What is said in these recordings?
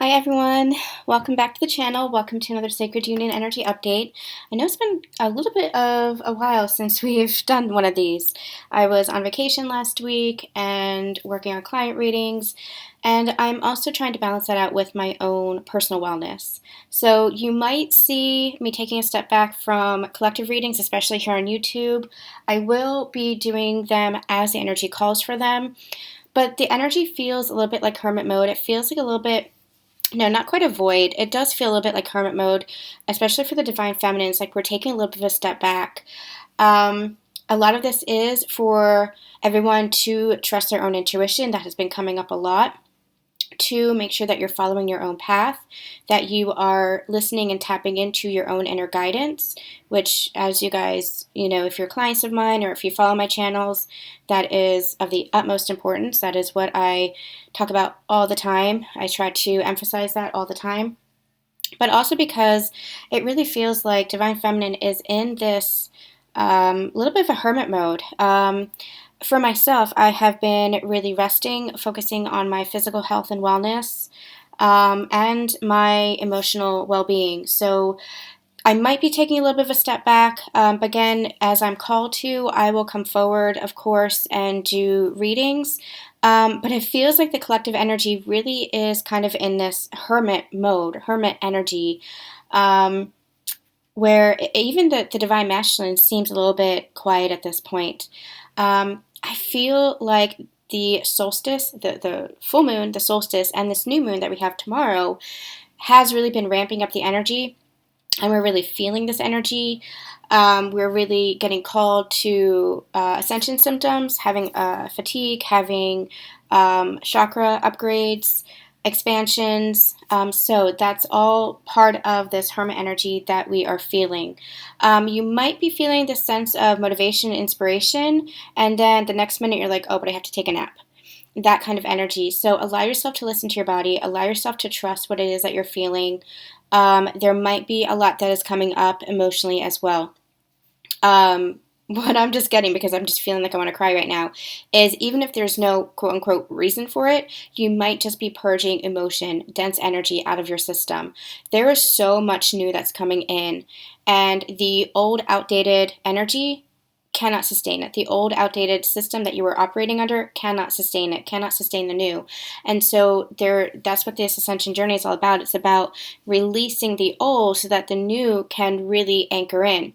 Hi everyone, welcome back to the channel. Welcome to another Sacred Union Energy Update. I know it's been a little bit of a while since we've done one of these. I was on vacation last week and working on client readings, and I'm also trying to balance that out with my own personal wellness. So you might see me taking a step back from collective readings, especially here on YouTube. I will be doing them as the energy calls for them, but the energy feels a little bit like hermit mode. It feels like a little bit, no, not quite a void. It does feel a little bit like hermit mode, especially for the divine feminine. It's like we're taking a little bit of a step back. A lot of this is for everyone to trust their own intuition. That has been coming up a lot. To make sure that you're following your own path, that you are listening and tapping into your own inner guidance, which, as you guys, if you're clients of mine or if you follow my channels, that is of the utmost importance. That is what I talk about all the time. I try to emphasize that all the time. But also because it really feels like Divine Feminine is in this little bit of a hermit mode. For myself, I have been really resting, focusing on my physical health and wellness, and my emotional well-being. So I might be taking a little bit of a step back. But again, as I'm called to, I will come forward, of course, and do readings. But it feels like the collective energy really is kind of in this hermit mode, hermit energy, where even the divine masculine seems a little bit quiet at this point. I feel like the solstice, the full moon, the solstice, and this new moon that we have tomorrow has really been ramping up the energy, and we're really feeling this energy. We're really getting called to ascension symptoms, having fatigue, having chakra upgrades, expansions. So that's all part of this hermit energy that we are feeling. You might be feeling this sense of motivation and inspiration, and then the next minute you're like, oh, but I have to take a nap. That kind of energy. So allow yourself to listen to your body. Allow yourself to trust what it is that you're feeling. There might be a lot that is coming up emotionally as well. What I'm just getting, because I'm just feeling like I want to cry right now, is even if there's no quote-unquote reason for it, you might just be purging emotion, dense energy out of your system. There is so much new that's coming in, and the old, outdated energy cannot sustain it. The old, outdated system that you were operating under cannot sustain it, cannot sustain the new. And so that's what this ascension journey is all about. It's about releasing the old so that the new can really anchor in.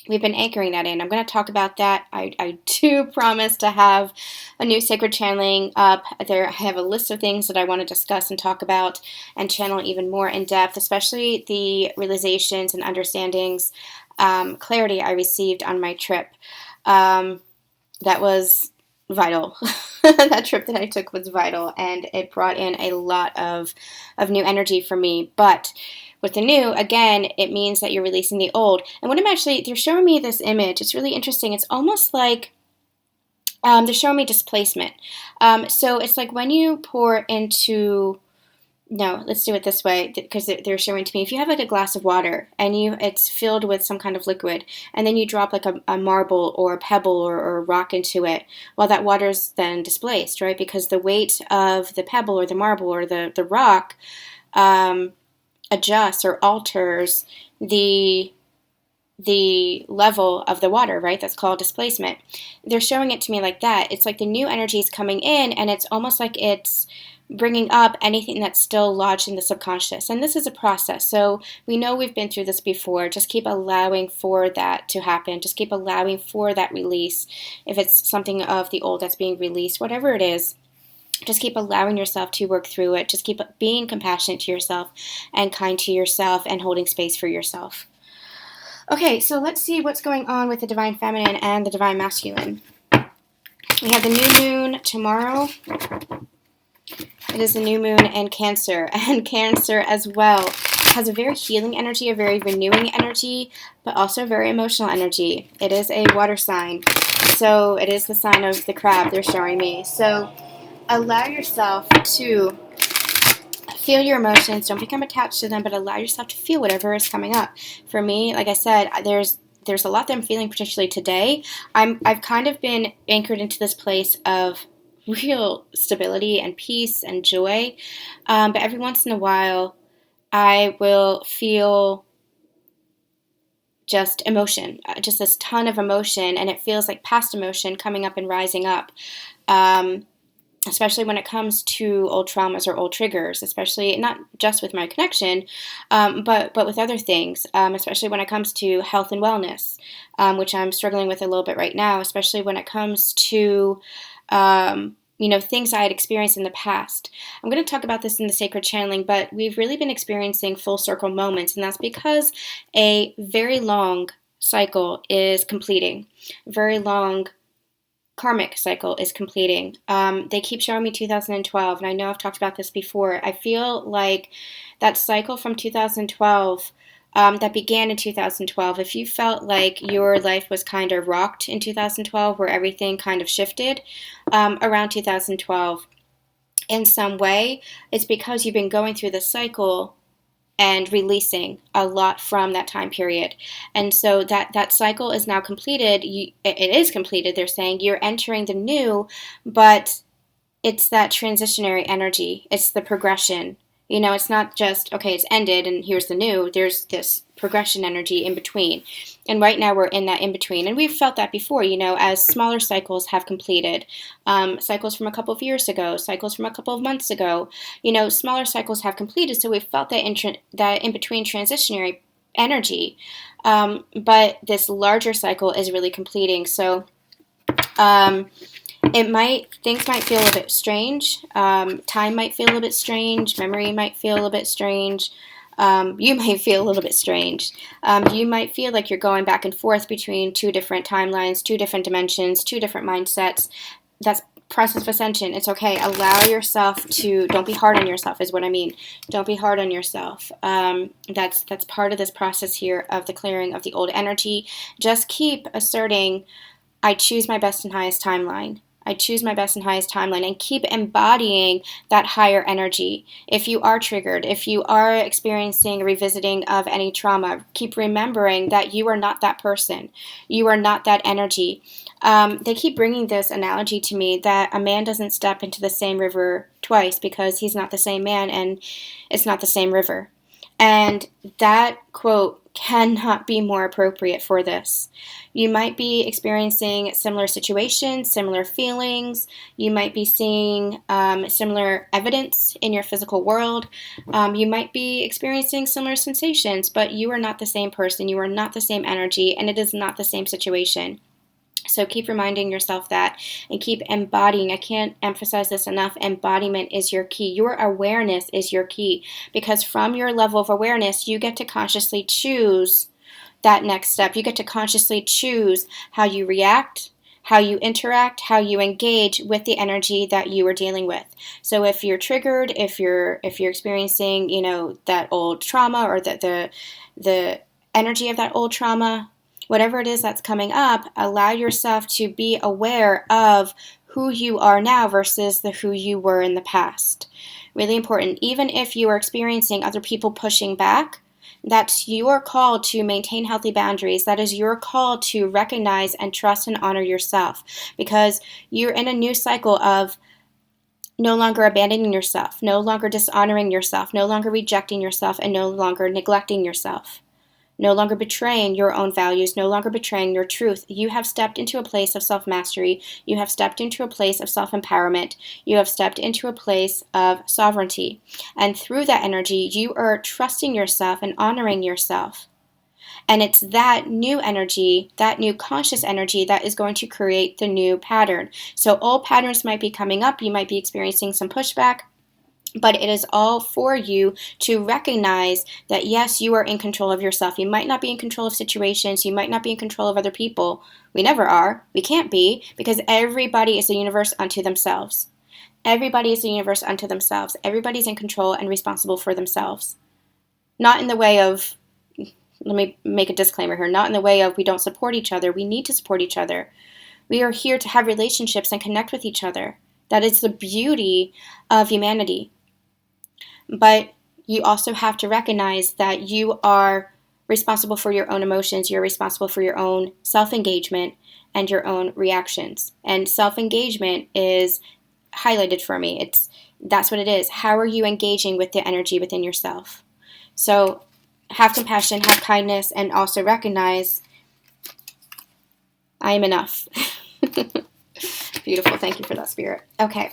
We've been anchoring that in. I'm going to talk about that. I do promise to have a new sacred channeling up. I have a list of things that I want to discuss and talk about and channel even more in depth, especially the realizations and understandings, clarity I received on my trip. That was vital. That trip that I took was vital, and it brought in a lot of new energy for me. But with the new, again, it means that you're releasing the old. And what they're showing me this image. It's really interesting. It's almost like they're showing me displacement. So it's like when you pour into, no, let's do it this way, because they're showing to me, if you have like a glass of water and it's filled with some kind of liquid, and then you drop like a marble or a pebble or a rock into it, well, that water's then displaced, right? Because the weight of the pebble or the marble or the rock adjusts or alters the level of the water, right? That's called displacement. They're showing it to me like that. It's like the new energy is coming in, and it's almost like it's bringing up anything that's still lodged in the subconscious. And this is a process. So we know we've been through this before. Just keep allowing for that to happen. Just keep allowing for that release. If it's something of the old that's being released, whatever it is, just keep allowing yourself to work through it. Just keep being compassionate to yourself and kind to yourself and holding space for yourself. Okay, so let's see what's going on with the Divine Feminine and the Divine Masculine. We have the new moon tomorrow. It is the new moon in Cancer, and Cancer as well has a very healing energy, a very renewing energy, but also a very emotional energy. It is a water sign, so it is the sign of the crab they're showing me. So allow yourself to feel your emotions. Don't become attached to them, but allow yourself to feel whatever is coming up. For me, like I said, there's a lot that I'm feeling, particularly today. I've kind of been anchored into this place of real stability and peace and joy. But every once in a while, I will feel just emotion, just this ton of emotion, and it feels like past emotion coming up and rising up. Um, Especially when it comes to old traumas or old triggers, especially not just with my connection, but with other things, especially when it comes to health and wellness, which I'm struggling with a little bit right now, especially when it comes to things I had experienced in the past. I'm going to talk about this in the sacred channeling, but we've really been experiencing full circle moments, and that's because a very long cycle is completing, very long karmic cycle is completing. They keep showing me 2012, and I know I've talked about this before. I feel like that cycle from 2012 that began in 2012, if you felt like your life was kind of rocked in 2012, where everything kind of shifted around 2012 in some way, it's because you've been going through the cycle and releasing a lot from that time period. And so that cycle is now completed. It is completed, they're saying. You're entering the new, but it's that transitionary energy. It's the progression. It's not just, okay, it's ended and here's the new. There's this progression energy in between. And right now we're in that in between. And we've felt that before, as smaller cycles have completed. Cycles from a couple of years ago, cycles from a couple of months ago, smaller cycles have completed. So we've felt that in between transitionary energy. But this larger cycle is really completing. So, things might feel a bit strange. Time might feel a bit strange. Memory might feel a bit strange. You might feel a little bit strange. You might feel like you're going back and forth between two different timelines, two different dimensions, two different mindsets. That's process of ascension. It's okay. Allow yourself to, don't be hard on yourself is what I mean. Don't be hard on yourself. That's part of this process here of the clearing of the old energy. Just keep asserting, I choose my best and highest timeline. I choose my best and highest timeline, and keep embodying that higher energy. If you are triggered, if you are experiencing a revisiting of any trauma, keep remembering that you are not that person. You are not that energy. They keep bringing this analogy to me that a man doesn't step into the same river twice because he's not the same man and it's not the same river. And that quote cannot be more appropriate for this. You might be experiencing similar situations, similar feelings. You might be seeing similar evidence in your physical world. You might be experiencing similar sensations, but you are not the same person. You are not the same energy, and it is not the same situation. So keep reminding yourself that and keep embodying. I can't emphasize this enough. Embodiment is your key. Your awareness is your key, because from your level of awareness, you get to consciously choose that next step. You get to consciously choose how you react, how you interact, how you engage with the energy that you are dealing with. So if you're triggered, if you're experiencing, that old trauma or the energy of that old trauma, whatever it is that's coming up, allow yourself to be aware of who you are now versus the who you were in the past. Really important. Even if you are experiencing other people pushing back, that's your call to maintain healthy boundaries. That is your call to recognize and trust and honor yourself, because you're in a new cycle of no longer abandoning yourself, no longer dishonoring yourself, no longer rejecting yourself, and no longer neglecting yourself. No longer betraying your own values, no longer betraying your truth. You have stepped into a place of self-mastery. You have stepped into a place of self-empowerment. You have stepped into a place of sovereignty. And through that energy, you are trusting yourself and honoring yourself. And it's that new energy, that new conscious energy, that is going to create the new pattern. So old patterns might be coming up. You might be experiencing some pushback. But it is all for you to recognize that, yes, you are in control of yourself. You might not be in control of situations. You might not be in control of other people. We never are. We can't be, because everybody is a universe unto themselves. Everybody is a universe unto themselves. Everybody's in control and responsible for themselves. Not in the way of, let me make a disclaimer here, not in the way of we don't support each other. We need to support each other. We are here to have relationships and connect with each other. That is the beauty of humanity. But you also have to recognize that you are responsible for your own emotions. You're responsible for your own self-engagement and your own reactions. And self-engagement is highlighted for me. That's what it is. How are you engaging with the energy within yourself? So have compassion, have kindness, and also recognize I am enough. Beautiful. Thank you for that, Spirit. Okay.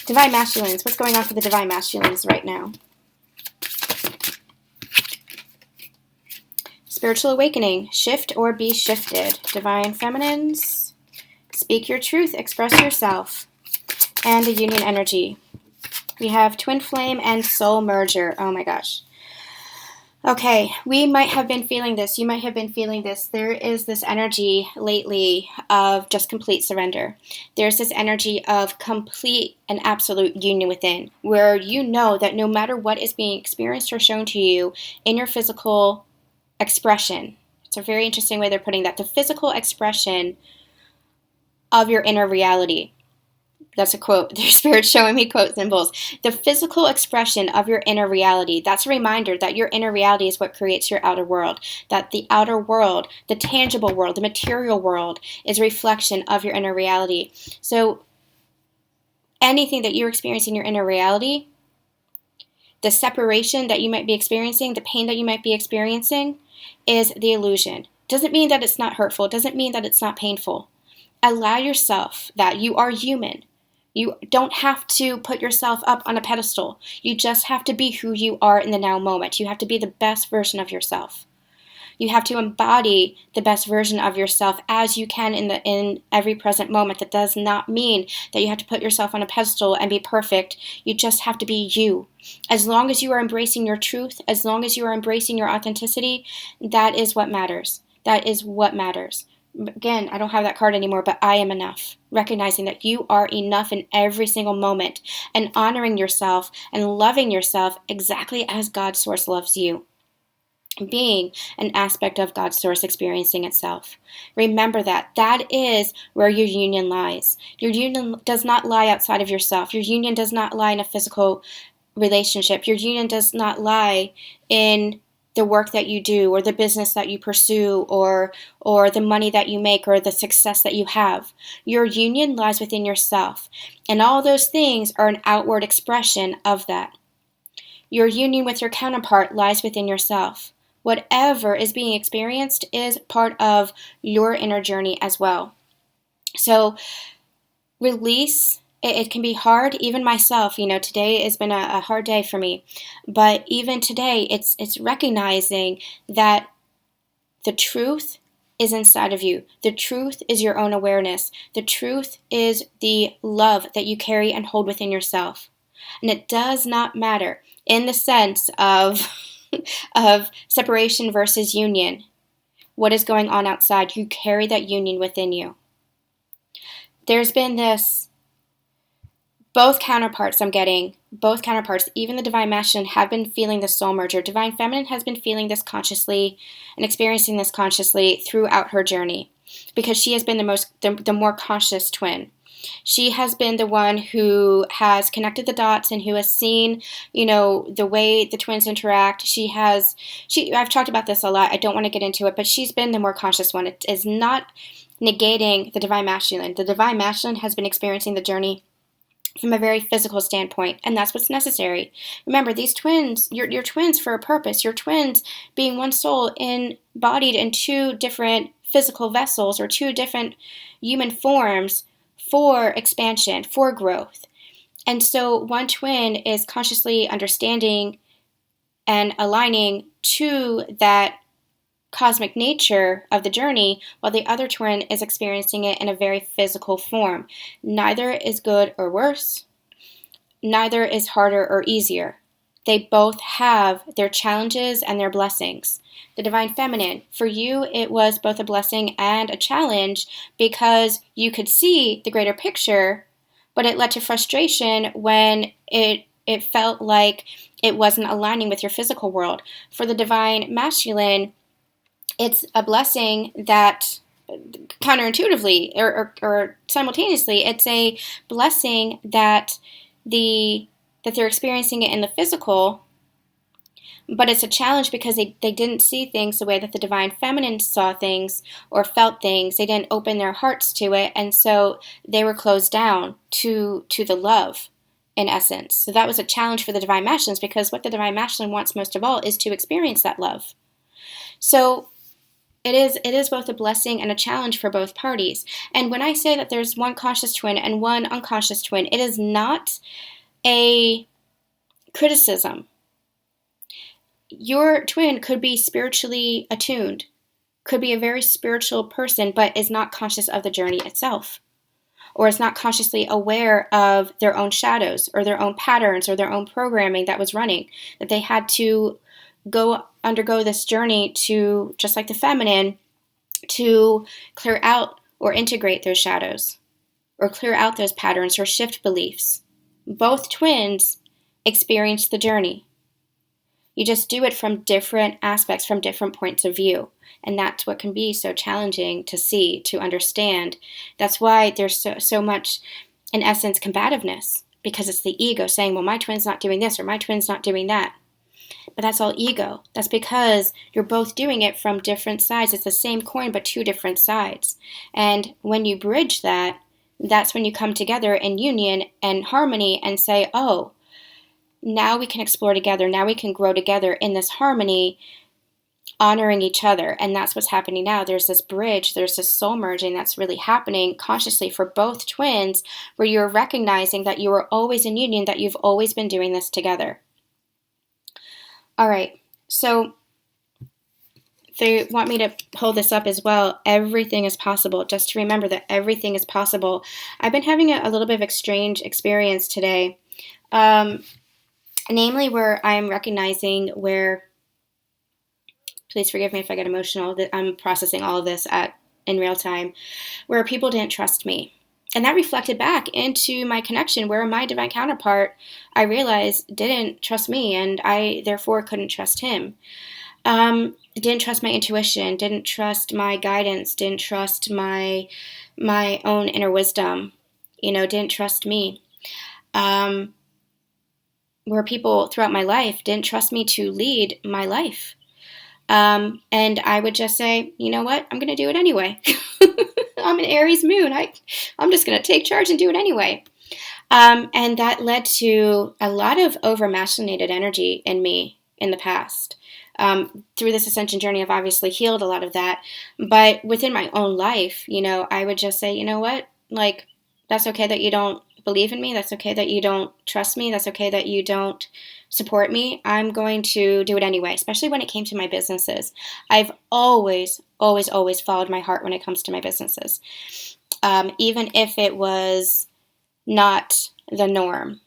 Divine Masculines. What's going on for the Divine Masculines right now? Spiritual awakening. Shift or be shifted. Divine Feminines. Speak your truth. Express yourself. And the union energy. We have twin flame and soul merger. Oh my gosh. Okay, we might have been feeling this. You might have been feeling this. There is this energy lately of just complete surrender. There's this energy of complete and absolute union within, where you know that no matter what is being experienced or shown to you in your physical expression, it's a very interesting way they're putting that, the physical expression of your inner reality. That's a quote. Their Spirit's showing me quote symbols. The physical expression of your inner reality. That's a reminder that your inner reality is what creates your outer world. That the outer world, the tangible world, the material world is a reflection of your inner reality. So anything that you're experiencing in your inner reality, the separation that you might be experiencing, the pain that you might be experiencing, is the illusion. Doesn't mean that it's not hurtful. Doesn't mean that it's not painful. Allow yourself that you are human. You don't have to put yourself up on a pedestal. You just have to be who you are in the now moment. You have to be the best version of yourself. You have to embody the best version of yourself as you can in every present moment. That does not mean that you have to put yourself on a pedestal and be perfect. You just have to be you. As long as you are embracing your truth, as long as you are embracing your authenticity, that is what matters. That is what matters. Again, I don't have that card anymore, but I am enough. Recognizing that you are enough in every single moment and honoring yourself and loving yourself exactly as God's source loves you. Being an aspect of God's source experiencing itself. Remember that. That is where your union lies. Your union does not lie outside of yourself. Your union does not lie in a physical relationship. Your union does not lie in the work that you do or the business that you pursue or the money that you make or the success that you have. Your union lies within yourself. And all those things are an outward expression of that. Your union with your counterpart lies within yourself. Whatever is being experienced is part of your inner journey as well. So release. It can be hard, even myself. Today has been a hard day for me. But even today, it's recognizing that the truth is inside of you. The truth is your own awareness. The truth is the love that you carry and hold within yourself. And it does not matter in the sense of, of separation versus union. What is going on outside? You carry that union within you. There's been this... Both counterparts, even the Divine Masculine, have been feeling the soul merger. Divine Feminine has been feeling this consciously and experiencing this consciously throughout her journey because she has been the more conscious twin. She has been the one who has connected the dots and who has seen, the way the twins interact. I've talked about this a lot. I don't want to get into it, but she's been the more conscious one. It is not negating the Divine Masculine. The Divine Masculine has been experiencing the journey from a very physical standpoint, and that's what's necessary. Remember, these twins, you're twins for a purpose. You're twins being one soul embodied in two different physical vessels or two different human forms for expansion, for growth. And so one twin is consciously understanding and aligning to that cosmic nature of the journey, while the other twin is experiencing it in a very physical form. Neither is good or worse. Neither is harder or easier. They both have their challenges and their blessings. The Divine Feminine, for you, it was both a blessing and a challenge because you could see the greater picture, but it led to frustration when it felt like it wasn't aligning with your physical world. For the Divine Masculine, it's a blessing that counterintuitively or simultaneously, it's a blessing that they're experiencing it in the physical, But it's a challenge because they didn't see things the way that the divine feminine saw things or felt things. They didn't open their hearts to it, and so they were closed down to the love, in essence. So that was a challenge for the divine masculines, because what the divine masculine wants most of all is to experience that love. So it is both a blessing and a challenge for both parties. And when I say that there's one conscious twin and one unconscious twin, it is not a criticism. Your twin could be spiritually attuned, could be a very spiritual person, but is not conscious of the journey itself, or is not consciously aware of their own shadows or their own patterns or their own programming that was running, that they had to undergo this journey to, just like the feminine, to clear out or integrate those shadows or clear out those patterns or shift beliefs. Both twins experience the journey. You just do it from different aspects, from different points of view. And that's what can be so challenging to see, to understand. That's why there's so much, in essence, combativeness, because it's the ego saying, well, my twin's not doing this or my twin's not doing that. But that's all ego. That's because you're both doing it from different sides. It's the same coin, but two different sides. And when you bridge that, that's when you come together in union and harmony and say, oh, now we can explore together. Now we can grow together in this harmony, honoring each other. And that's what's happening now. There's this bridge, there's this soul merging that's really happening consciously for both twins, where you're recognizing that you are always in union, that you've always been doing this together. All right, so they want me to hold this up as well. Everything is possible. Just to remember that everything is possible. I've been having a little bit of a strange experience today, namely where I'm recognizing where, please forgive me if I get emotional, that I'm processing all of this in real time, where people didn't trust me. And that reflected back into my connection, where my divine counterpart, I realized, didn't trust me, and I therefore couldn't trust him. Didn't trust my intuition, didn't trust my guidance, didn't trust my own inner wisdom, didn't trust me. Where people throughout my life didn't trust me to lead my life. And I would just say, you know what, I'm going to do it anyway. I'm an Aries moon. I'm just going to take charge and do it anyway. And that led to a lot of over-masculinated energy in me in the past. Through this ascension journey, I've obviously healed a lot of that. But within my own life, I would just say, you know what, like, that's okay that you don't believe in me. That's okay that you don't trust me. That's okay that you don't support me. I'm going to do it anyway, especially when it came to my businesses. I've always, always, always followed my heart when it comes to my businesses, even if it was not the norm.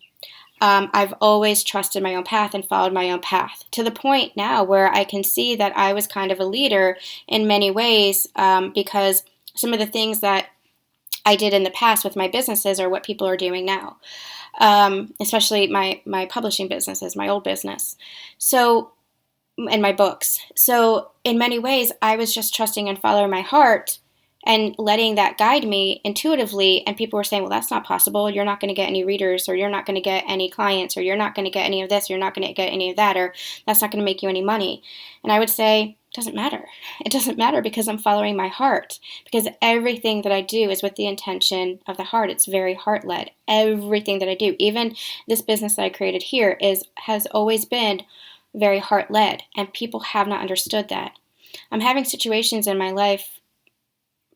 I've always trusted my own path and followed my own path, to the point now where I can see that I was kind of a leader in many ways, because some of the things that I did in the past with my businesses are what people are doing now, especially my publishing businesses, my old business, and my books. So in many ways, I was just trusting and following my heart and letting that guide me intuitively. And people were saying, well, that's not possible. You're not going to get any readers, or you're not going to get any clients, or you're not going to get any of this, or you're not going to get any of that, or that's not going to make you any money. And I would say, it doesn't matter. It doesn't matter, because I'm following my heart, because everything that I do is with the intention of the heart. It's very heart-led. Everything that I do, even this business that I created here, has always been very heart-led, and people have not understood that. I'm having situations in my life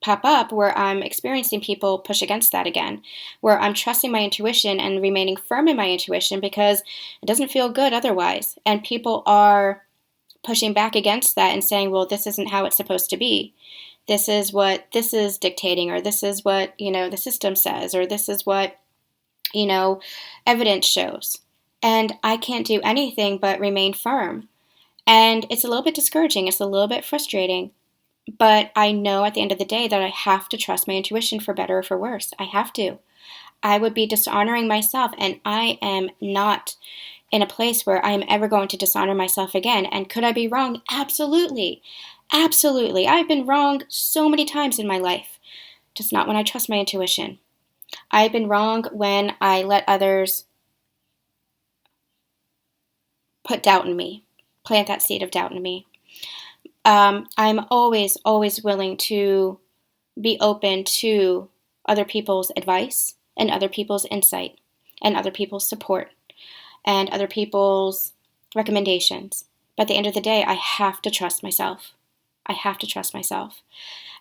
pop up where I'm experiencing people push against that again, where I'm trusting my intuition and remaining firm in my intuition because it doesn't feel good otherwise. And people are pushing back against that and saying, well, this isn't how it's supposed to be. This is what this is dictating, or this is what, the system says, or this is what, evidence shows. And I can't do anything but remain firm. And it's a little bit discouraging. It's a little bit frustrating. But I know at the end of the day that I have to trust my intuition, for better or for worse. I have to. I would be dishonoring myself, and I am not in a place where I am ever going to dishonor myself again. And could I be wrong? Absolutely. Absolutely. I've been wrong so many times in my life, just not when I trust my intuition. I've been wrong when I let others put doubt in me. plant that seed of doubt in me. I'm always, always willing to be open to other people's advice and other people's insight and other people's support and other people's recommendations. But at the end of the day, I have to trust myself. I have to trust myself.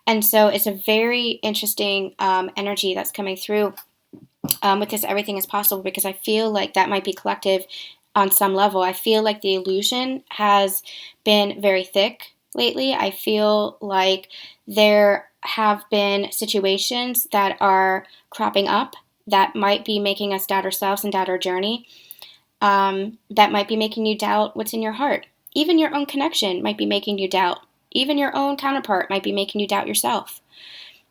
And so it's a very interesting energy that's coming through with this everything is possible, because I feel like that might be collective on some level. I feel like the illusion has been very thick lately. I feel like there have been situations that are cropping up that might be making us doubt ourselves and doubt our journey, that might be making you doubt what's in your heart. Even your own connection might be making you doubt. Even your own counterpart might be making you doubt yourself.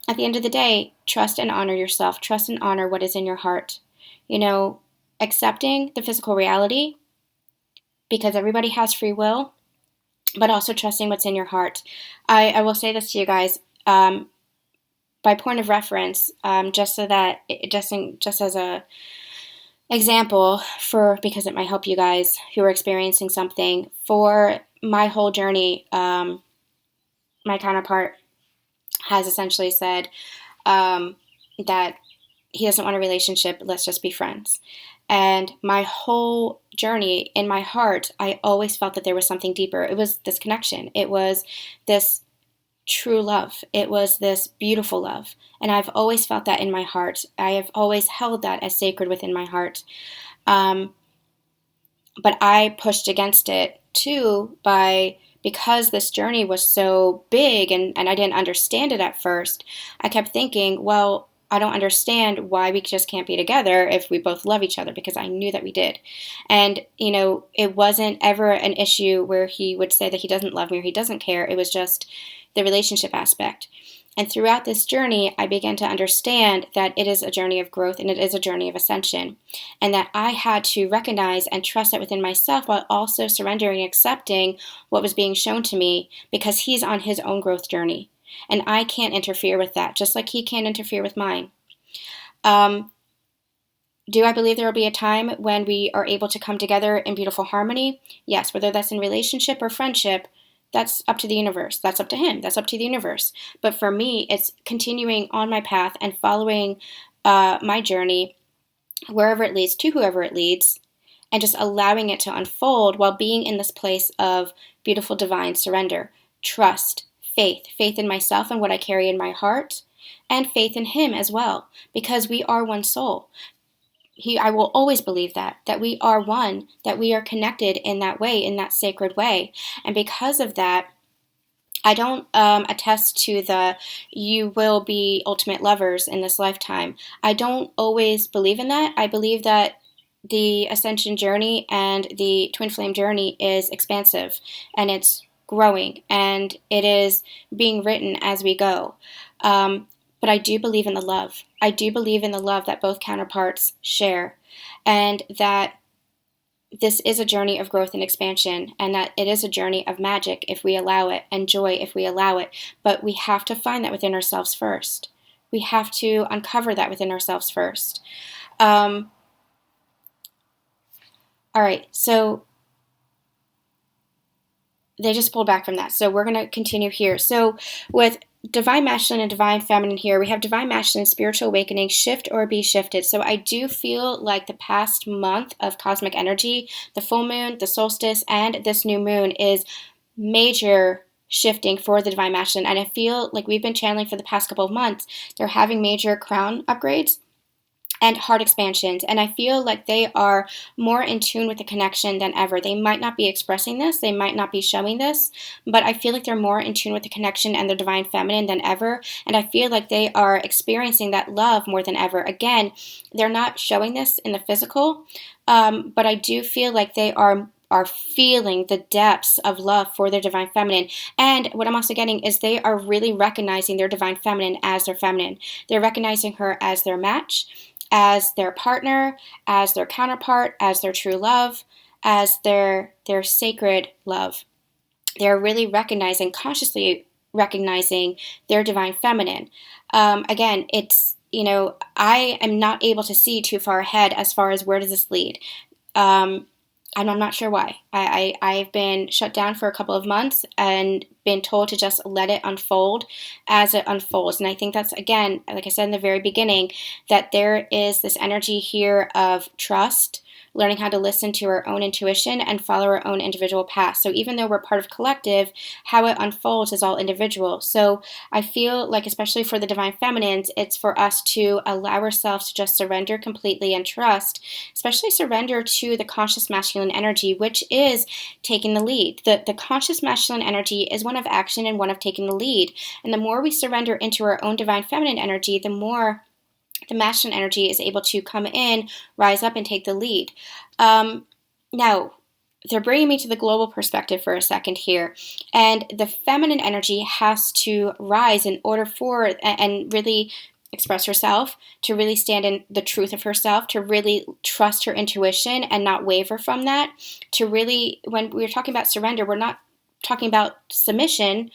At the end of the day, trust and honor yourself. Trust and honor what is in your heart. You know, accepting the physical reality, because everybody has free will, but also trusting what's in your heart. I will say this to you guys, by point of reference, just so that, just as a example, because it might help you guys who are experiencing something. For my whole journey, my counterpart has essentially said that he doesn't want a relationship, let's just be friends. And my whole journey, in my heart, I always felt that there was something deeper. It was this connection. It was this true love. It was this beautiful love. And I've always felt that in my heart. I have always held that as sacred within my heart. But I pushed against it too because this journey was so big and I didn't understand it at first. I kept thinking, well, I don't understand why we just can't be together if we both love each other, because I knew that we did. And, you know, it wasn't ever an issue where he would say that he doesn't love me or he doesn't care. It was just the relationship aspect. And throughout this journey, I began to understand that it is a journey of growth and it is a journey of ascension. And that I had to recognize and trust that within myself, while also surrendering and accepting what was being shown to me, because he's on his own growth journey. And I can't interfere with that, just like he can't interfere with mine. Do I believe there will be a time when we are able to come together in beautiful harmony? Yes, whether that's in relationship or friendship, that's up to the universe. That's up to him. That's up to the universe. But for me, it's continuing on my path and following my journey, wherever it leads, to whoever it leads, and just allowing it to unfold while being in this place of beautiful divine surrender, trust, faith in myself and what I carry in my heart, and faith in him as well, because we are one soul. I will always believe that we are one, that we are connected in that way, in that sacred way. And because of that, I don't attest to the you will be ultimate lovers in this lifetime. I don't always believe in that. I believe that the ascension journey and the twin flame journey is expansive, and it's growing, and it is being written as we go. But I do believe in the love. I do believe in the love that both counterparts share, and that this is a journey of growth and expansion, and that it is a journey of magic if we allow it, and joy if we allow it. But we have to find that within ourselves first. We have to uncover that within ourselves first. All right, so they just pulled back from that. So we're going to continue here. So with divine masculine and divine feminine here, we have divine masculine, spiritual awakening, shift or be shifted. So I do feel like the past month of cosmic energy, the full moon, the solstice, and this new moon is major shifting for the divine masculine. And I feel like we've been channeling for the past couple of months. They're having major crown upgrades and heart expansions. And I feel like they are more in tune with the connection than ever. They might not be expressing this, they might not be showing this, but I feel like they're more in tune with the connection and the divine feminine than ever. And I feel like they are experiencing that love more than ever. Again, they're not showing this in the physical, but I do feel like they are feeling the depths of love for their divine feminine. And what I'm also getting is they are really recognizing their divine feminine as their feminine. They're recognizing her as their match, as their partner, as their counterpart, as their true love, as their sacred love. They're really consciously recognizing their divine feminine. Again, it's, I am not able to see too far ahead as far as where does this lead. And I'm not sure why. I've been shut down for a couple of months and been told to just let it unfold as it unfolds. And I think that's, again, like I said in the very beginning, that there is this energy here of trust, learning how to listen to our own intuition and follow our own individual path. So even though we're part of collective, how it unfolds is all individual. So I feel like, especially for the divine feminines, it's for us to allow ourselves to just surrender completely and trust, especially surrender to the conscious masculine energy, which is taking the lead. The conscious masculine energy is one of action and one of taking the lead. And the more we surrender into our own divine feminine energy, the more the masculine energy is able to come in, rise up, and take the lead. Now, they're bringing me to the global perspective for a second here. And the feminine energy has to rise in order for, and really express herself, to really stand in the truth of herself, to really trust her intuition and not waver from that. To really, when we're talking about surrender, we're not talking about submission,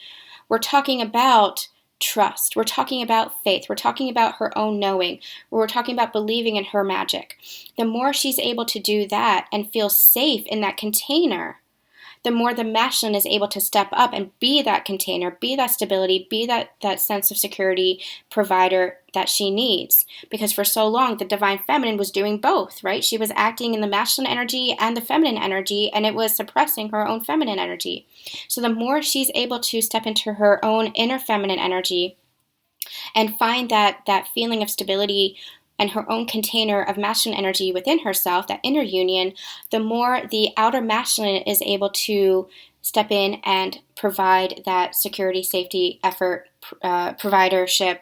we're talking about trust. We're talking about faith. We're talking about her own knowing. We're talking about believing in her magic. The more she's able to do that and feel safe in that container, the more the masculine is able to step up and be that container, be that stability, be that sense of security provider that she needs. Because for so long, the divine feminine was doing both, right? She was acting in the masculine energy and the feminine energy, and it was suppressing her own feminine energy. So the more she's able to step into her own inner feminine energy and find that feeling of stability and her own container of masculine energy within herself, that inner union, the more the outer masculine is able to step in and provide that security, safety, effort, providership,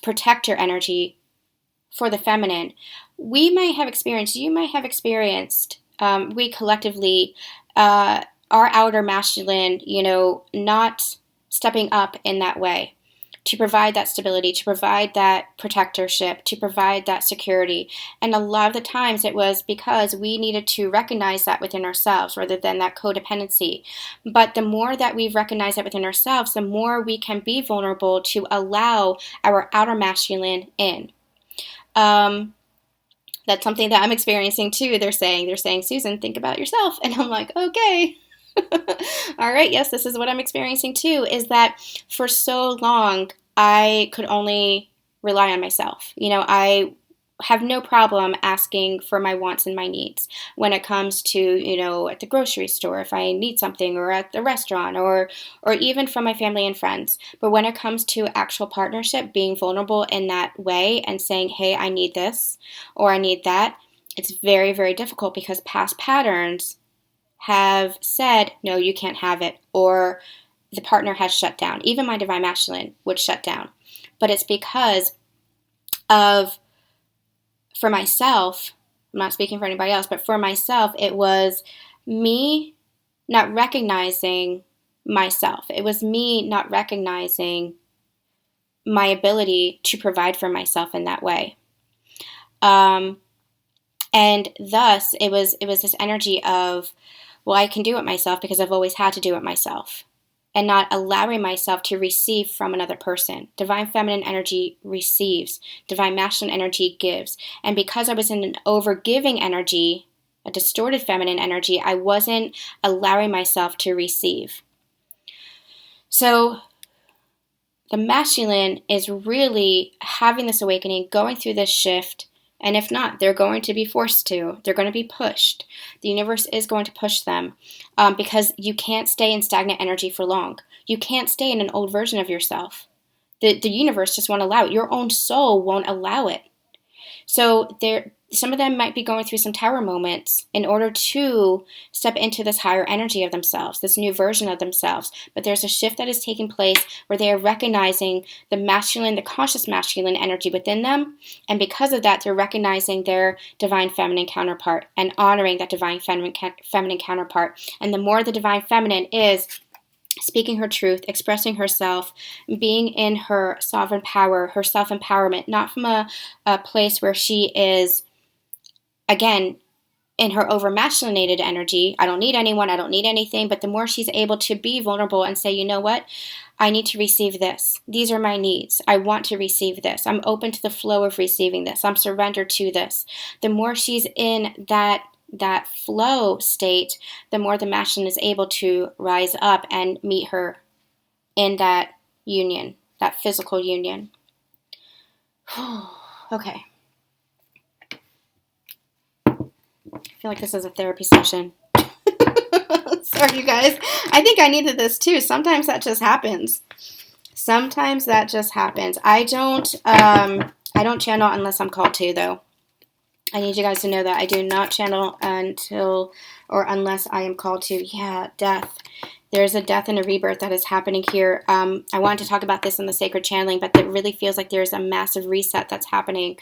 protector energy for the feminine. We might have experienced, you might have experienced, we collectively, our outer masculine, not stepping up in that way, to provide that stability, to provide that protectorship, to provide that security. And a lot of the times it was because we needed to recognize that within ourselves rather than that codependency. But the more that we recognize that within ourselves, the more we can be vulnerable to allow our outer masculine in. That's something that I'm experiencing too. They're saying, Susan, think about yourself. And I'm like, okay. All right, yes, this is what I'm experiencing too, is that for so long, I could only rely on myself. I have no problem asking for my wants and my needs when it comes to, at the grocery store, if I need something, or at the restaurant, or even from my family and friends. But when it comes to actual partnership, being vulnerable in that way and saying, hey, I need this, or I need that, it's very, very difficult because past patterns have said, no, you can't have it, or the partner has shut down. Even my divine masculine would shut down. But it's because of, for myself, I'm not speaking for anybody else, but for myself, it was me not recognizing myself. It was me not recognizing my ability to provide for myself in that way. And thus, it was this energy of, well, I can do it myself because I've always had to do it myself, and not allowing myself to receive from another person. Divine feminine energy receives. Divine masculine energy gives. And because I was in an over-giving energy, a distorted feminine energy, I wasn't allowing myself to receive. So the masculine is really having this awakening, going through this shift. And if not, they're going to be forced to. They're going to be pushed. The universe is going to push them because you can't stay in stagnant energy for long. You can't stay in an old version of yourself. The universe just won't allow it. Your own soul won't allow it. So some of them might be going through some tower moments in order to step into this higher energy of themselves, this new version of themselves. But there's a shift that is taking place where they are recognizing the masculine, the conscious masculine energy within them. And because of that, they're recognizing their divine feminine counterpart and honoring that divine feminine counterpart. And the more the divine feminine is speaking her truth, expressing herself, being in her sovereign power, her self-empowerment, not from a place where she is, again, in her over-masculinated energy. I don't need anyone, I don't need anything. But the more she's able to be vulnerable and say, you know what, I need to receive this. These are my needs. I want to receive this. I'm open to the flow of receiving this. I'm surrendered to this. The more she's in that that flow state, the more the masculine is able to rise up and meet her in that union, that physical union. Okay. I feel like this is a therapy session. Sorry, you guys. I think I needed this too. Sometimes that just happens. I don't channel unless I'm called to, though. I need you guys to know that I do not channel until or unless I am called to. Yeah, death. There's a death and a rebirth that is happening here. I wanted to talk about this in the sacred channeling, but it really feels like there's a massive reset that's happening.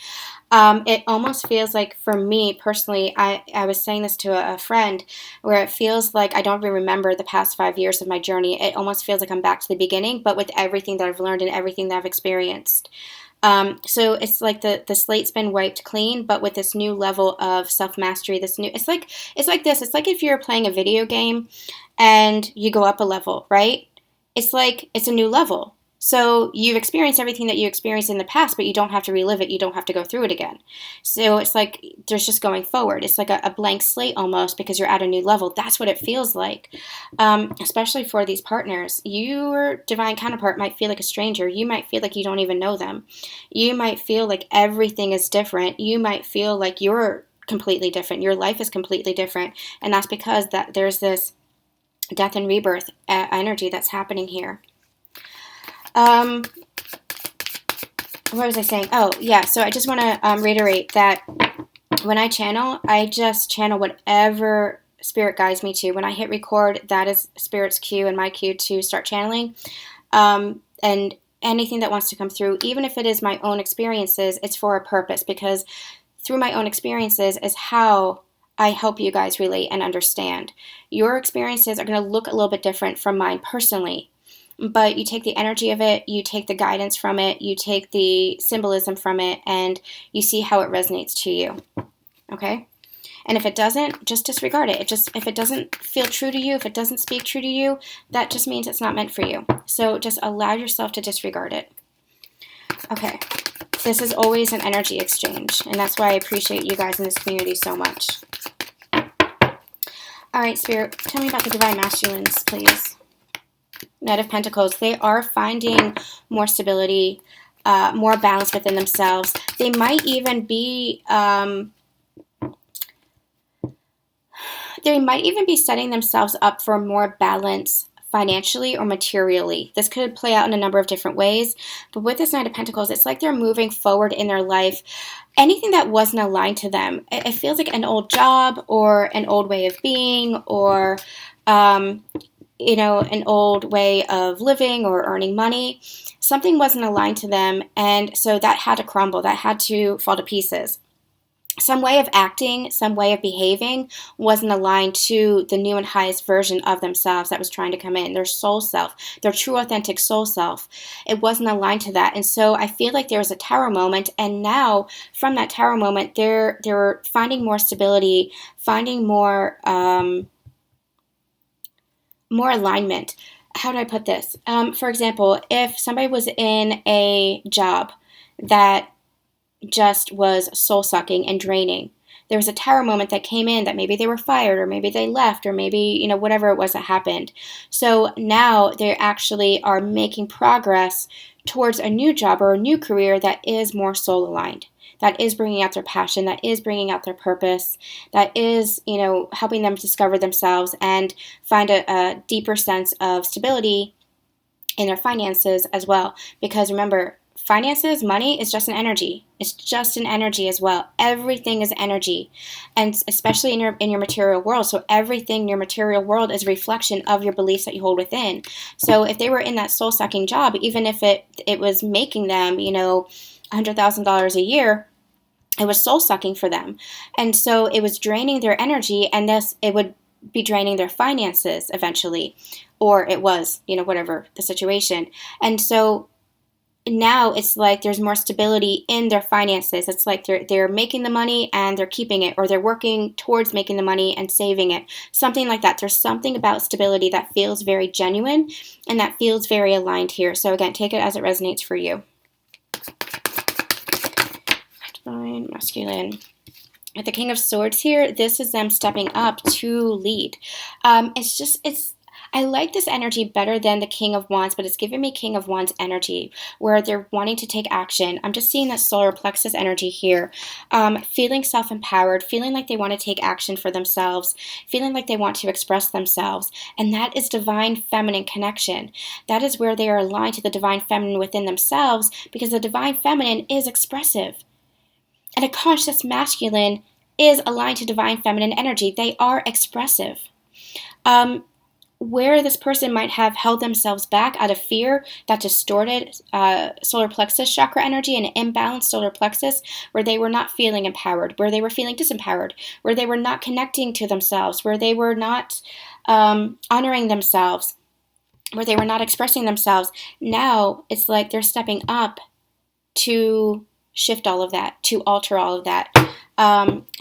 It almost feels like, for me personally, I was saying this to a friend, where it feels like I don't even remember the past 5 years of my journey. It almost feels like I'm back to the beginning, but with everything that I've learned and everything that I've experienced. So it's like the slate's been wiped clean, but with this new level of self-mastery, it's like this. It's like if you're playing a video game and you go up a level, right? It's like it's a new level. So you've experienced everything that you experienced in the past, but you don't have to relive it. You don't have to go through it again. So it's like there's just going forward. It's like a blank slate almost, because you're at a new level. That's what it feels like, especially for these partners. Your divine counterpart might feel like a stranger. You might feel like you don't even know them. You might feel like everything is different. You might feel like you're completely different. Your life is completely different. And that's because there's this death and rebirth energy that's happening here. What was I saying? Oh, yeah. So I just want to reiterate that when I channel, I just channel whatever spirit guides me to. When I hit record, that is spirit's cue and my cue to start channeling. And anything that wants to come through, even if it is my own experiences, it's for a purpose, because through my own experiences is how I help you guys relate and understand. Your experiences are going to look a little bit different from mine personally. But you take the energy of it, you take the guidance from it, you take the symbolism from it, and you see how it resonates to you. Okay? And if it doesn't, just disregard it. If it doesn't feel true to you, if it doesn't speak true to you, that just means it's not meant for you. So just allow yourself to disregard it. Okay. This is always an energy exchange, and that's why I appreciate you guys in this community so much. All right, Spirit, tell me about the Divine Masculines, please. Knight of Pentacles, they are finding more stability, more balance within themselves. They might even be setting themselves up for more balance financially or materially. This could play out in a number of different ways, but with this Knight of Pentacles, it's like they're moving forward in their life. Anything that wasn't aligned to them, it feels like an old job or an old way of being, or an old way of living or earning money. Something wasn't aligned to them, and so that had to crumble. That had to fall to pieces. Some way of acting, some way of behaving wasn't aligned to the new and highest version of themselves that was trying to come in, their soul self, their true authentic soul self. It wasn't aligned to that. And so I feel like there was a tower moment, and now from that tower moment, they're finding more stability, finding more alignment. How do I put this? For example, if somebody was in a job that just was soul-sucking and draining, there was a tower moment that came in, that maybe they were fired, or maybe they left, or maybe, whatever it was that happened. So now they actually are making progress towards a new job or a new career that is more soul-aligned, that is bringing out their passion, that is bringing out their purpose, that is, helping them discover themselves and find a deeper sense of stability in their finances as well. Because remember, finances, money is just an energy. It's just an energy as well. Everything is energy, and especially in your material world. So everything in your material world is a reflection of your beliefs that you hold within. So if they were in that soul-sucking job, even if it was making them, $100,000 a year, it was soul-sucking for them. And so it was draining their energy, and thus it would be draining their finances eventually, or it was, whatever the situation. And so now it's like there's more stability in their finances. It's like they're making the money and they're keeping it, or they're working towards making the money and saving it. Something like that. There's something about stability that feels very genuine and that feels very aligned here. So again, take it as it resonates for you. Divine masculine. With the King of Swords here, this is them stepping up to lead. I like this energy better than the King of Wands, but it's giving me King of Wands energy, where they're wanting to take action. I'm just seeing that solar plexus energy here, feeling self-empowered, feeling like they want to take action for themselves, feeling like they want to express themselves, and that is divine feminine connection. That is where they are aligned to the divine feminine within themselves, because the divine feminine is expressive. And a conscious masculine is aligned to divine feminine energy. They are expressive. Where this person might have held themselves back out of fear, that distorted solar plexus chakra energy, and imbalanced solar plexus, where they were not feeling empowered, where they were feeling disempowered, where they were not connecting to themselves, where they were not honoring themselves, where they were not expressing themselves. Now it's like they're stepping up to shift all of that, to alter all of that,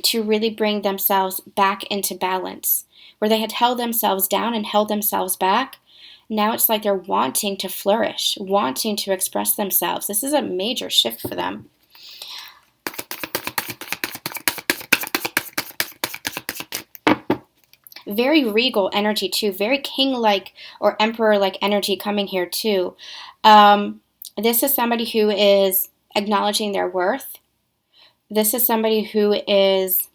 to really bring themselves back into balance. Where they had held themselves down and held themselves back, now it's like they're wanting to flourish, wanting to express themselves. This is a major shift for them. Very regal energy too, very king-like or emperor-like energy coming here too. This is somebody who is acknowledging their worth. This is somebody who is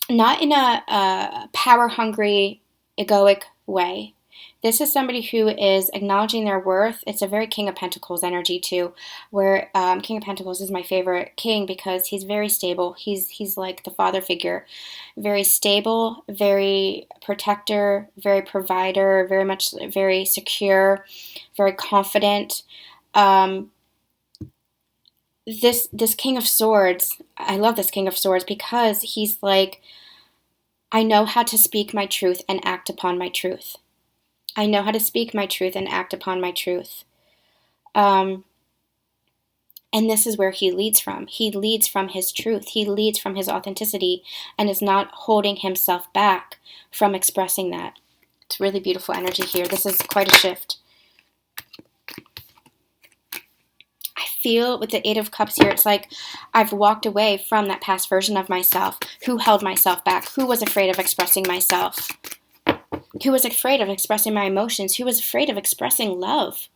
not in a power-hungry, egoic way. This is somebody who is acknowledging their worth. It's a very King of Pentacles energy too, where King of Pentacles is my favorite king because he's very stable. He's like the father figure. Very stable, very protector, very provider, very secure, very confident. This King of Swords, I love this King of Swords because he's like, I know how to speak my truth and act upon my truth. I know how to speak my truth and act upon my truth. And this is where he leads from. He leads from his truth. He leads from his authenticity and is not holding himself back from expressing that. It's really beautiful energy here. This is quite a shift. Feel with the Eight of Cups here, it's like I've walked away from that past version of myself who held myself back, who was afraid of expressing myself, who was afraid of expressing my emotions, who was afraid of expressing love.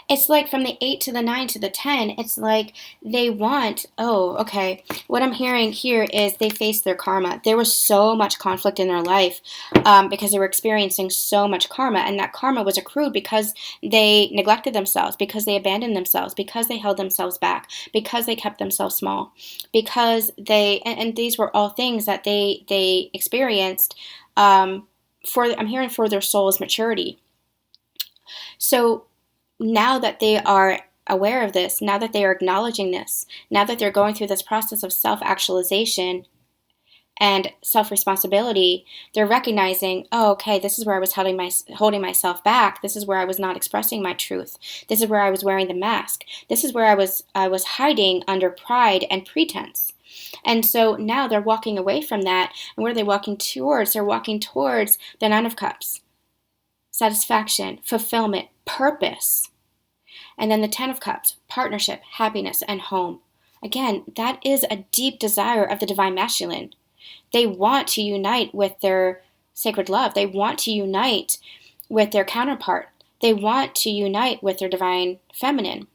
It's like from the 8 to the 9 to the 10, it's like they want, what I'm hearing here is they face their karma. There was so much conflict in their life because they were experiencing so much karma, and that karma was accrued because they neglected themselves, because they abandoned themselves, because they held themselves back, because they kept themselves small, because and these were all things that they experienced I'm hearing for their soul's maturity. So now that they are aware of this, now that they are acknowledging this, now that they're going through this process of self-actualization and self-responsibility, they're recognizing, this is where I was holding myself back. This is where I was not expressing my truth. This is where I was wearing the mask. This is where I was hiding under pride and pretense. And so now they're walking away from that. And where are they walking towards? They're walking towards the Nine of Cups. Satisfaction, fulfillment, purpose. And then the Ten of Cups, partnership, happiness, and home. Again, that is a deep desire of the Divine Masculine. They want to unite with their sacred love. They want to unite with their counterpart. They want to unite with their Divine Feminine.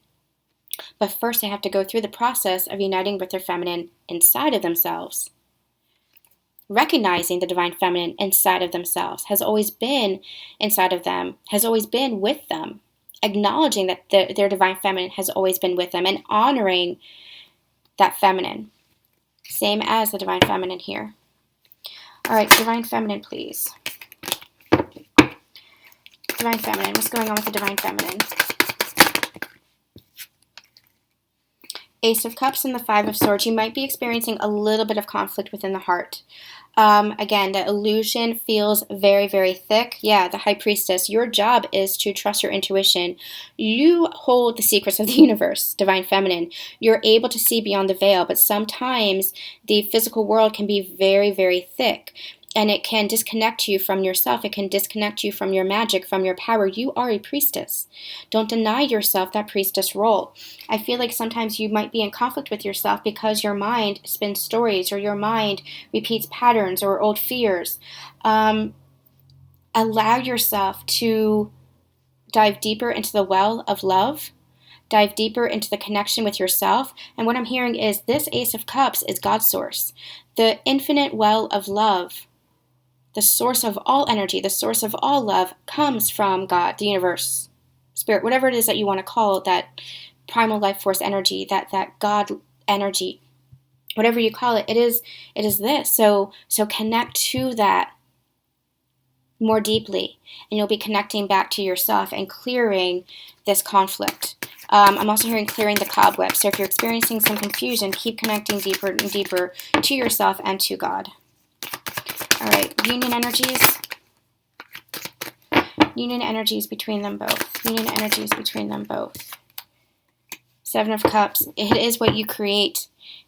But first they have to go through the process of uniting with their feminine inside of themselves. Recognizing the Divine Feminine inside of themselves has always been inside of them, has always been with them. Acknowledging that their Divine Feminine has always been with them and honoring that feminine. Same as the Divine Feminine here. All right, Divine Feminine, please. Divine Feminine, what's going on with the Divine Feminine? Ace of Cups and the Five of Swords. You might be experiencing a little bit of conflict within the heart. Again, the illusion feels very, very thick. Yeah, the High Priestess. Your job is to trust your intuition. You hold the secrets of the universe, Divine Feminine. You're able to see beyond the veil, but sometimes the physical world can be very, very thick. And it can disconnect you from yourself. It can disconnect you from your magic, from your power. You are a priestess. Don't deny yourself that priestess role. I feel like sometimes you might be in conflict with yourself because your mind spins stories, or your mind repeats patterns or old fears. Allow yourself to dive deeper into the well of love. Dive deeper into the connection with yourself. And what I'm hearing is this Ace of Cups is God's source. The infinite well of love, the source of all energy, the source of all love comes from God, the universe, spirit, whatever it is that you want to call it, that primal life force energy, that God energy, whatever you call it, it is this. So connect to that more deeply, and you'll be connecting back to yourself and clearing this conflict. I'm also hearing clearing the cobwebs. So if you're experiencing some confusion, keep connecting deeper and deeper to yourself and to God. All right, union energies. Union energies between them both. Union energies between them both. Seven of Cups. It is what you create.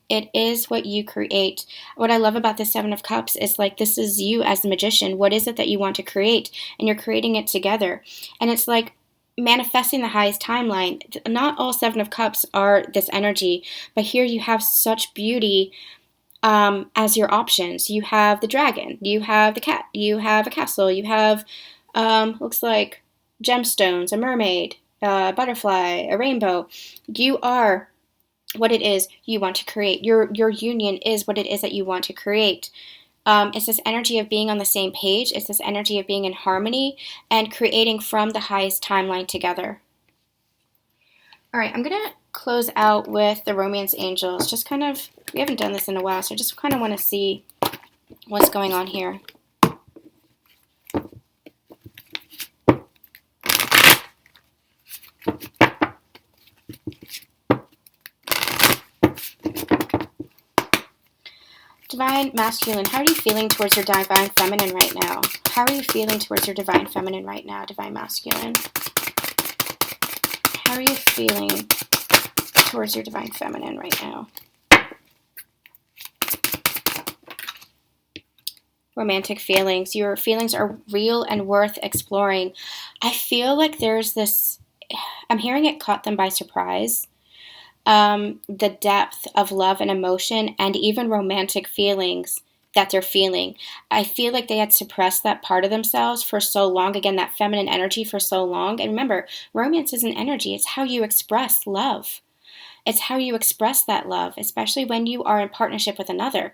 It is what you create. What I love about the Seven of Cups is like, this is you as the magician. What is it that you want to create? And you're creating it together. And it's like manifesting the highest timeline. Not all Seven of Cups are this energy, but here you have such beauty as your options. You have the dragon, you have the cat, you have a castle, you have, looks like gemstones, a mermaid, a butterfly, a rainbow. You are what it is you want to create. Your union is what it is that you want to create. It's this energy of being on the same page. It's this energy of being in harmony and creating from the highest timeline together. All right, I'm going to close out with the romance angels. Just kind of, we haven't done this in a while, so I just kind of want to see what's going on here. Divine masculine, how are you feeling towards your divine feminine right now? How are you feeling towards your divine feminine right now, divine masculine? How are you feeling towards your divine feminine right now? Romantic feelings. Your feelings are real and worth exploring. I feel like there's this, I'm hearing it caught them by surprise. The depth of love and emotion and even romantic feelings that they're feeling. I feel like they had suppressed that part of themselves for so long. Again, that feminine energy for so long. And remember, romance is an energy. It's how you express love. It's how you express that love, especially when you are in partnership with another.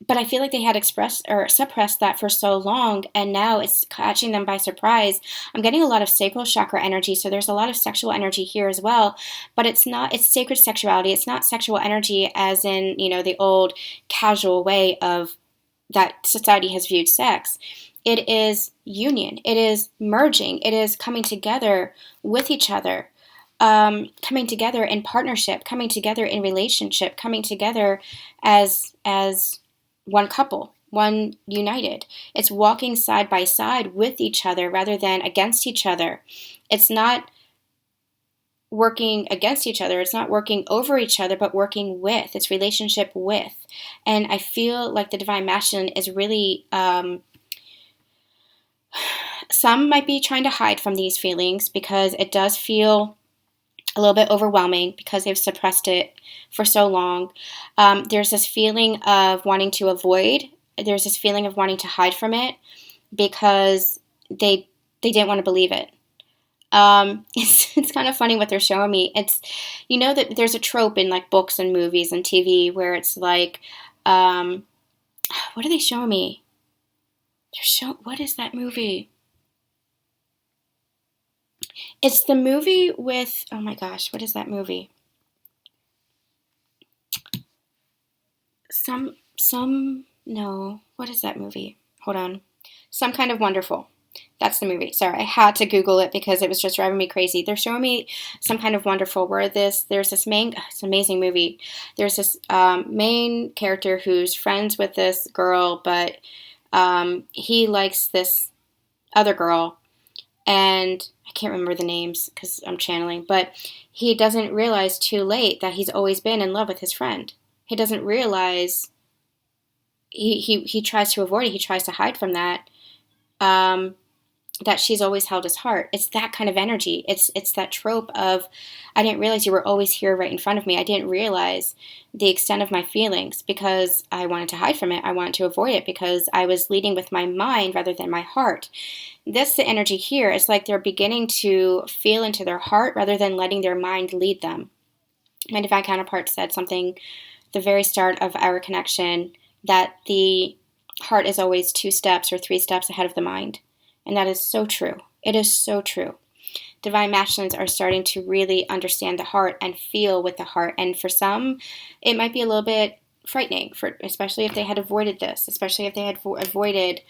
But I feel like they had expressed or suppressed that for so long, and now it's catching them by surprise. I'm getting a lot of sacral chakra energy, so there's a lot of sexual energy here as well. But it's sacred sexuality. It's not sexual energy as in, the old casual way of that society has viewed sex. It is union. It is merging. It is coming together with each other. Coming together in partnership, coming together in relationship, coming together as one couple, one united. It's walking side by side with each other rather than against each other. It's not working against each other. It's not working over each other, but working with. It's relationship with. And I feel like the divine masculine is really, some might be trying to hide from these feelings because it does feel a little bit overwhelming because they've suppressed it for so long. There's this feeling of wanting to avoid. There's this feeling of wanting to hide from it because they didn't want to believe it. It's kind of funny what they're showing me. It's, that there's a trope in like books and movies and TV where it's like, what are they showing me? What is that movie? It's the movie with, oh my gosh, what is that movie? No, what is that movie? Hold on. Some Kind of Wonderful. That's the movie. Sorry, I had to Google it because it was just driving me crazy. They're showing me Some Kind of Wonderful where it's an amazing movie. There's this main character who's friends with this girl, but he likes this other girl. And I can't remember the names because I'm channeling, but he doesn't realize too late that he's always been in love with his friend. He doesn't realize he tries to avoid it. He tries to hide from that. That she's always held his heart. It's that kind of energy. It's that trope of, I didn't realize you were always here right in front of me. I didn't realize the extent of my feelings because I wanted to hide from it. I wanted to avoid it because I was leading with my mind rather than my heart. This, the energy here, it's like they're beginning to feel into their heart rather than letting their mind lead them. My divine counterpart said something at the very start of our connection, that the heart is always 2 steps or 3 steps ahead of the mind. And that is so true. It is so true. Divine masculines are starting to really understand the heart and feel with the heart. And for some, it might be a little bit frightening, especially if they had avoided this, especially if they had avoided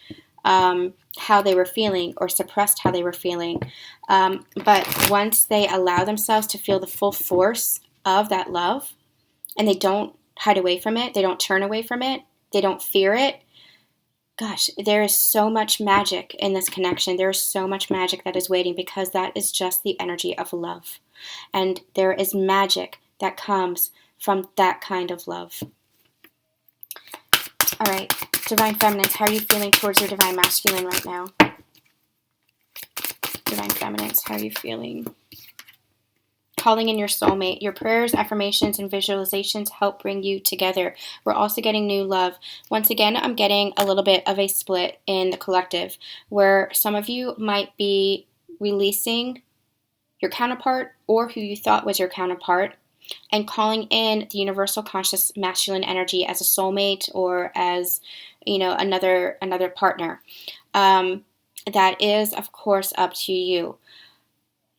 how they were feeling or suppressed how they were feeling. But once they allow themselves to feel the full force of that love, and they don't hide away from it, they don't turn away from it, they don't fear it, gosh, there is so much magic in this connection. There is so much magic that is waiting, because that is just the energy of love. And there is magic that comes from that kind of love. All right, Divine Feminines, how are you feeling towards your Divine Masculine right now? Divine Feminines, how are you feeling? Calling in your soulmate. Your prayers, affirmations, and visualizations help bring you together. We're also getting new love. Once again, I'm getting a little bit of a split in the collective, where some of you might be releasing your counterpart or who you thought was your counterpart and calling in the universal conscious masculine energy as a soulmate or as, another partner. That is, of course, up to you.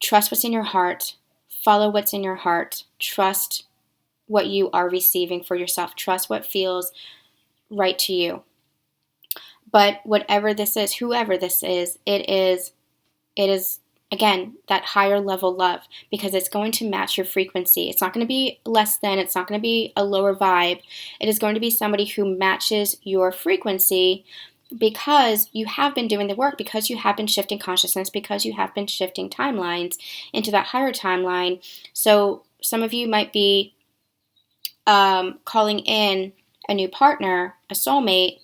Trust what's in your heart. Follow what's in your heart. Trust what you are receiving for yourself. Trust what feels right to you. But whatever this is, whoever this is, it is, again, that higher level love, because it's going to match your frequency. It's not going to be less than, it's not going to be a lower vibe. It is going to be somebody who matches your frequency, because you have been doing the work, because you have been shifting consciousness, because you have been shifting timelines into that higher timeline. So some of you might be calling in a new partner, a soulmate.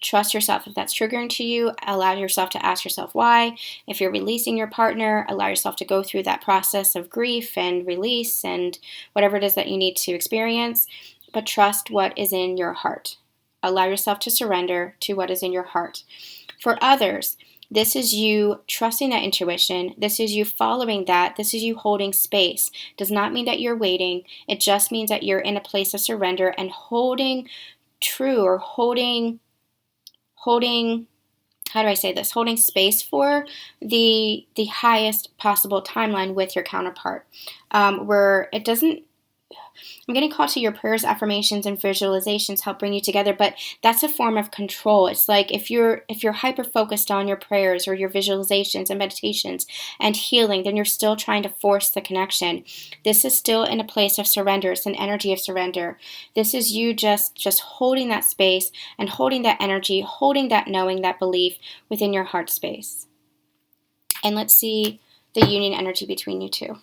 Trust yourself. If that's triggering to you, allow yourself to ask yourself why. If you're releasing your partner, allow yourself to go through that process of grief and release and whatever it is that you need to experience. But trust what is in your heart. Allow yourself to surrender to what is in your heart. For others, this is you trusting that intuition. This is you following that. This is you holding space. Does not mean that you're waiting. It just means that you're in a place of surrender and holding true, or holding, how do I say this? Holding space for the highest possible timeline with your counterpart. Where it doesn't, I'm getting called to your prayers, affirmations, and visualizations help bring you together, but that's a form of control. It's like if you're hyper focused on your prayers or your visualizations and meditations and healing, then you're still trying to force the connection. This is still in a place of surrender. It's an energy of surrender. This is you just holding that space and holding that energy, holding that knowing, that belief within your heart space. And let's see the union energy between you two.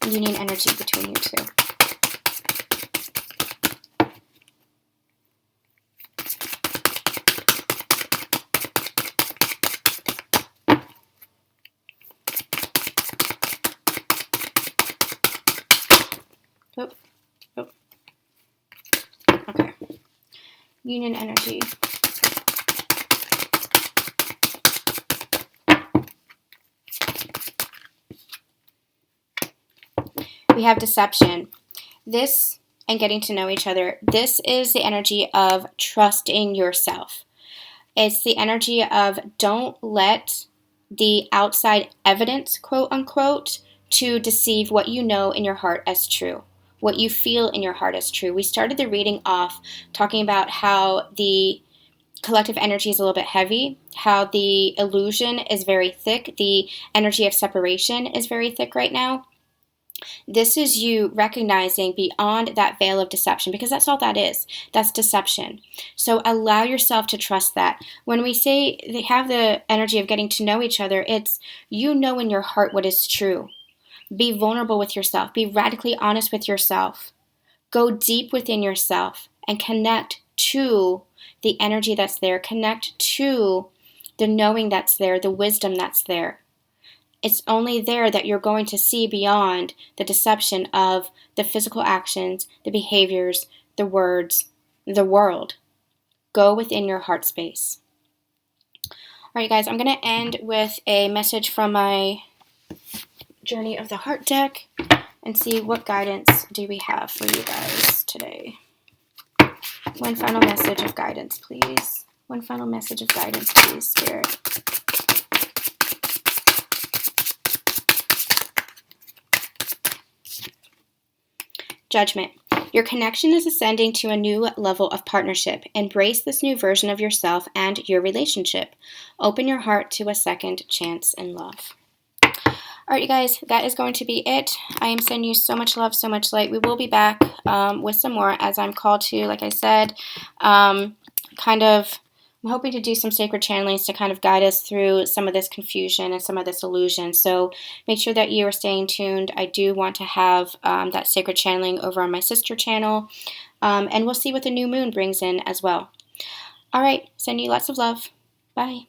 Union energy between you two. Okay. Union energy. We have deception. This and getting to know each other. This is the energy of trusting yourself. It's the energy of don't let the outside evidence, quote unquote, to deceive what you know in your heart as true, what you feel in your heart as true. We started the reading off talking about how the collective energy is a little bit heavy, how the illusion is very thick, the energy of separation is very thick right now. This is you recognizing beyond that veil of deception, because that's all that is. That's deception. So allow yourself to trust that. When we say they have the energy of getting to know each other, it's you know in your heart what is true. Be vulnerable with yourself. Be radically honest with yourself. Go deep within yourself and connect to the energy that's there. Connect to the knowing that's there, the wisdom that's there. It's only there that you're going to see beyond the deception of the physical actions, the behaviors, the words, the world. Go within your heart space. All right, guys, I'm going to end with a message from my Journey of the Heart deck and see what guidance do we have for you guys today. One final message of guidance, please. One final message of guidance, please, Spirit. Judgment. Your connection is ascending to a new level of partnership. Embrace this new version of yourself and your relationship. Open your heart to a second chance in love. All right, you guys, that is going to be it. I am sending you so much love, so much light. We will be back with some more as I'm called to, like I said, I'm hoping to do some sacred channelings to kind of guide us through some of this confusion and some of this illusion. So make sure that you are staying tuned. I do want to have that sacred channeling over on my sister channel. And we'll see what the new moon brings in as well. All right, sending you lots of love. Bye.